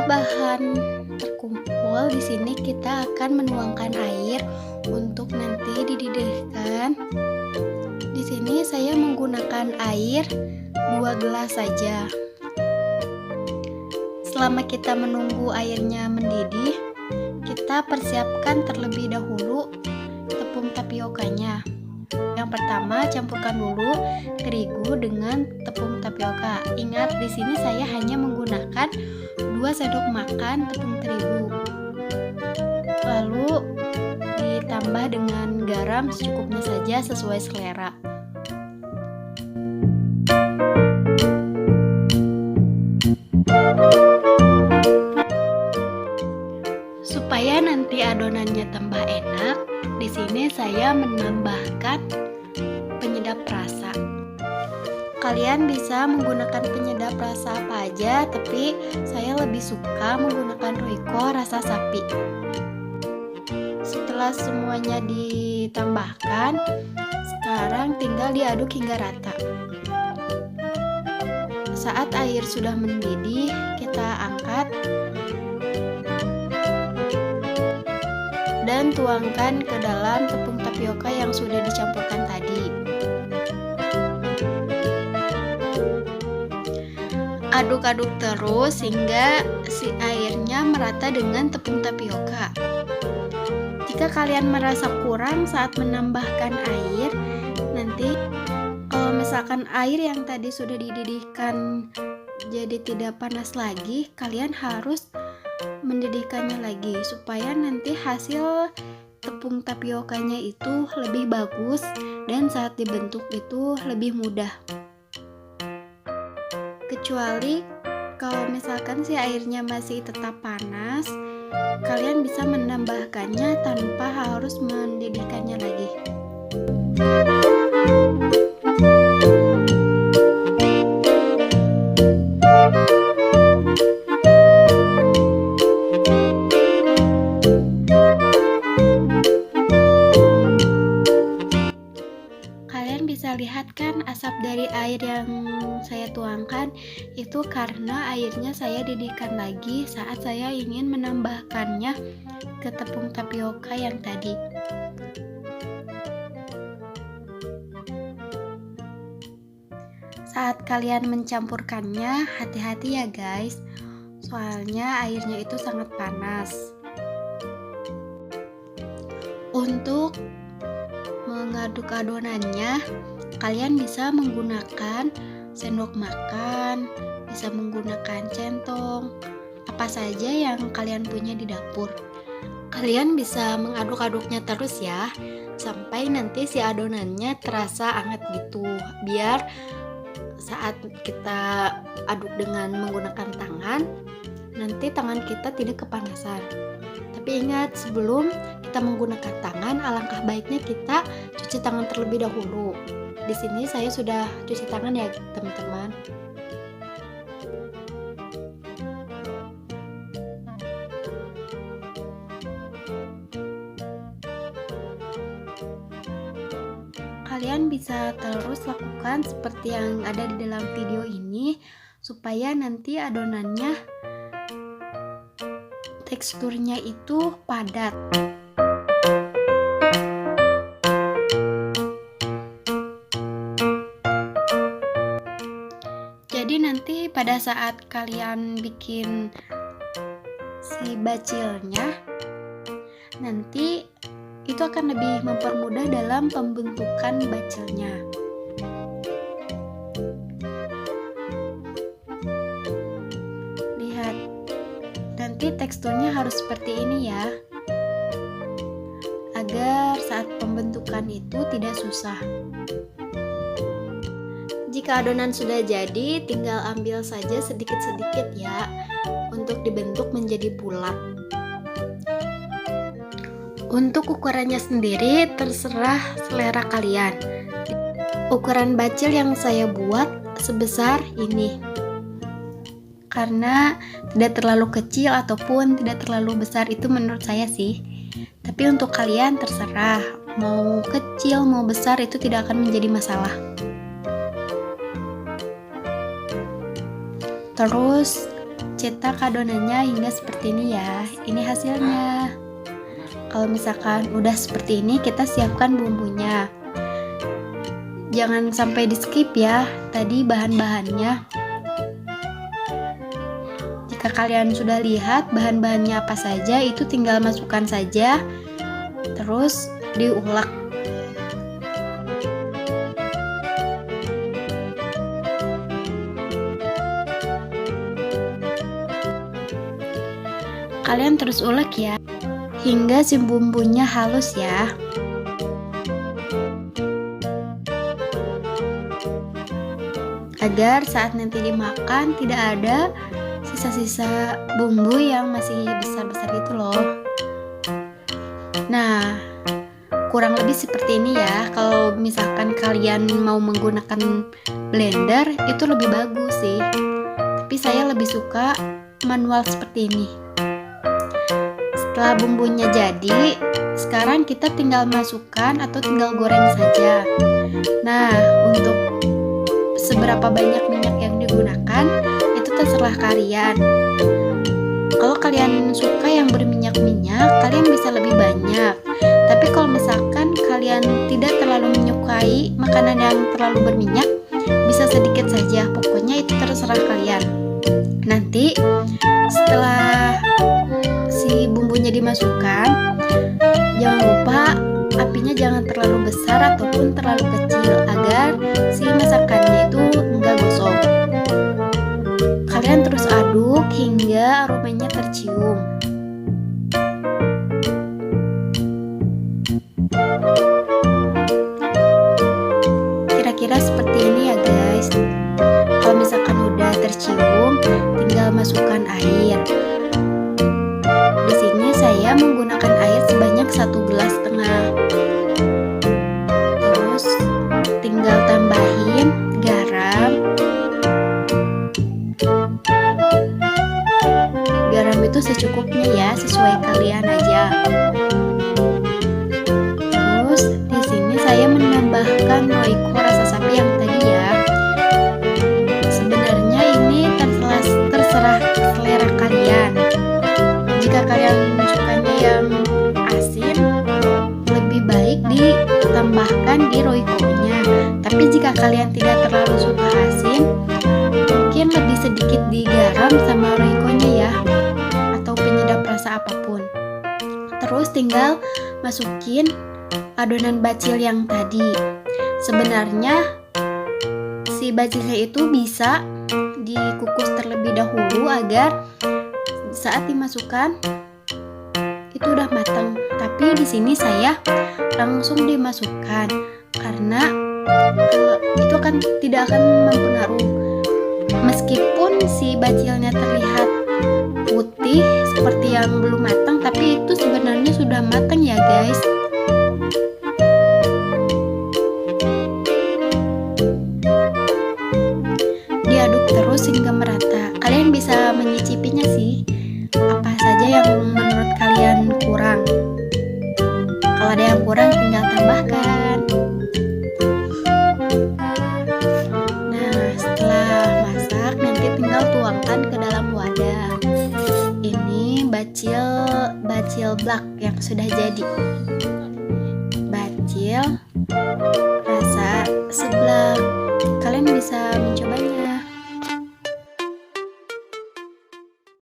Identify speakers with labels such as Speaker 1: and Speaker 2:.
Speaker 1: bahan terkumpul, di sini kita akan menuangkan air untuk nanti dididihkan. Di sini saya menggunakan air 2 gelas saja. Selama kita menunggu airnya mendidih, kita persiapkan terlebih dahulu tepung tapiokanya. Yang pertama, campurkan dulu terigu dengan tepung tapioka. Ingat, di sini saya hanya menggunakan 2 sendok makan tepung terigu. Lalu ditambah dengan garam secukupnya saja sesuai selera. Supaya nanti adonannya tambah enak, di sini saya menambahkan penyedap rasa. Kalian bisa menggunakan penyedap rasa apa aja, tapi saya lebih suka menggunakan Royco rasa sapi. Setelah semuanya ditambahkan, sekarang tinggal diaduk hingga rata. Saat air sudah mendidih, kita angkat dan tuangkan ke dalam tepung tapioka yang sudah dicampurkan tadi. Aduk-aduk terus hingga si airnya merata dengan tepung tapioka. Jika kalian merasa kurang saat menambahkan air, nanti kalau misalkan air yang tadi sudah dididihkan jadi tidak panas lagi, kalian harus mendidihkannya lagi supaya nanti hasil tepung tapiokanya itu lebih bagus dan saat dibentuk itu lebih mudah. Kecuali kalau misalkan si airnya masih tetap panas, kalian bisa menambahkannya tanpa harus mendidihkannya lagi. Bisa lihat kan asap dari air yang saya tuangkan itu karena airnya saya didihkan lagi saat saya ingin menambahkannya ke tepung tapioka yang tadi. Saat kalian mencampurkannya, hati-hati ya guys, soalnya airnya itu sangat panas. Untuk mengaduk adonannya, kalian bisa menggunakan sendok makan, bisa menggunakan centong, apa saja yang kalian punya di dapur. Kalian bisa mengaduk-aduknya terus ya, sampai nanti si adonannya terasa hangat gitu, biar saat kita aduk dengan menggunakan tangan, nanti tangan kita tidak kepanasan. Tapi ingat, sebelum kita menggunakan tangan, alangkah baiknya kita cuci tangan terlebih dahulu. Di sini saya sudah cuci tangan ya, teman-teman. Kalian bisa terus lakukan seperti yang ada di dalam video ini supaya nanti adonannya teksturnya itu padat. Jadi nanti pada saat kalian bikin si bacilnya, nanti itu akan lebih mempermudah dalam pembentukan bacilnya. Lihat, nanti teksturnya harus seperti ini ya, agar saat pembentukan itu tidak susah. Jika adonan sudah jadi, tinggal ambil saja sedikit-sedikit ya, untuk dibentuk menjadi bulat. Untuk ukurannya sendiri terserah selera kalian. Ukuran bacil yang saya buat sebesar ini, karena tidak terlalu kecil ataupun tidak terlalu besar, itu menurut saya sih. Tapi untuk kalian terserah, mau kecil mau besar itu tidak akan menjadi masalah. Terus cetak adonannya hingga seperti ini ya. Ini hasilnya. Kalau misalkan udah seperti ini, kita siapkan bumbunya. Jangan sampai di skip ya tadi bahan-bahannya. Jika kalian sudah lihat bahan-bahannya apa saja, itu tinggal masukkan saja, terus diulek. Kalian terus ulek ya hingga si bumbunya halus ya. Agar saat nanti dimakan tidak ada sisa-sisa bumbu yang masih besar-besar gitu loh. Nah, kurang lebih seperti ini ya. Kalau misalkan kalian mau menggunakan blender itu lebih bagus sih. Tapi saya lebih suka manual seperti ini. Setelah bumbunya jadi, sekarang kita tinggal masukkan atau tinggal goreng saja. Nah, untuk seberapa banyak minyak yang digunakan itu terserah kalian. Kalau kalian suka yang berminyak-minyak, kalian bisa lebih banyak. Tapi kalau misalkan kalian tidak terlalu menyukai makanan yang terlalu berminyak, bisa sedikit saja. Pokoknya itu terserah kalian. Nanti setelah si bumbunya dimasukkan, jangan lupa apinya jangan terlalu besar ataupun terlalu kecil agar si masakannya itu enggak gosong. Kalian terus aduk hingga aromanya tercium. Kira-kira seperti ini ya guys. Kalau misalkan udah tercium, tinggal masukkan air. Di sini saya menggunakan air sebanyak 1,5 gelas. Terus tinggal tambahin garam. Garam itu secukupnya ya, sesuai kalian aja. Terus di sini saya menambahkan roiko rasa sapi yang tadi ya. Sebenarnya ini terserah selera kalian. Jika kalian sukanya yang asin, lebih baik ditambahkan di roikonya. Tapi jika kalian tidak terlalu suka asin, mungkin lebih sedikit digaram sama roikonya ya, atau penyedap rasa apapun. Terus tinggal masukin adonan bacil yang tadi. Sebenarnya si bacilnya itu bisa dikukus terlebih dahulu agar saat dimasukkan itu udah matang. Tapi di sini saya langsung dimasukkan karena itu tidak akan mempengaruhi. Meskipun si bacilnya terlihat putih seperti yang belum matang, tapi itu sebenarnya sudah matang ya guys. Diaduk terus hingga merata. Kalian bisa menyicipinya sih, apa saja yang menurut kalian kurang. Kalau ada yang kurang tinggal tambahkan. Nah, setelah masak nanti tinggal tuangkan ke dalam wadah. Ini bacil black yang sudah jadi. Bacil,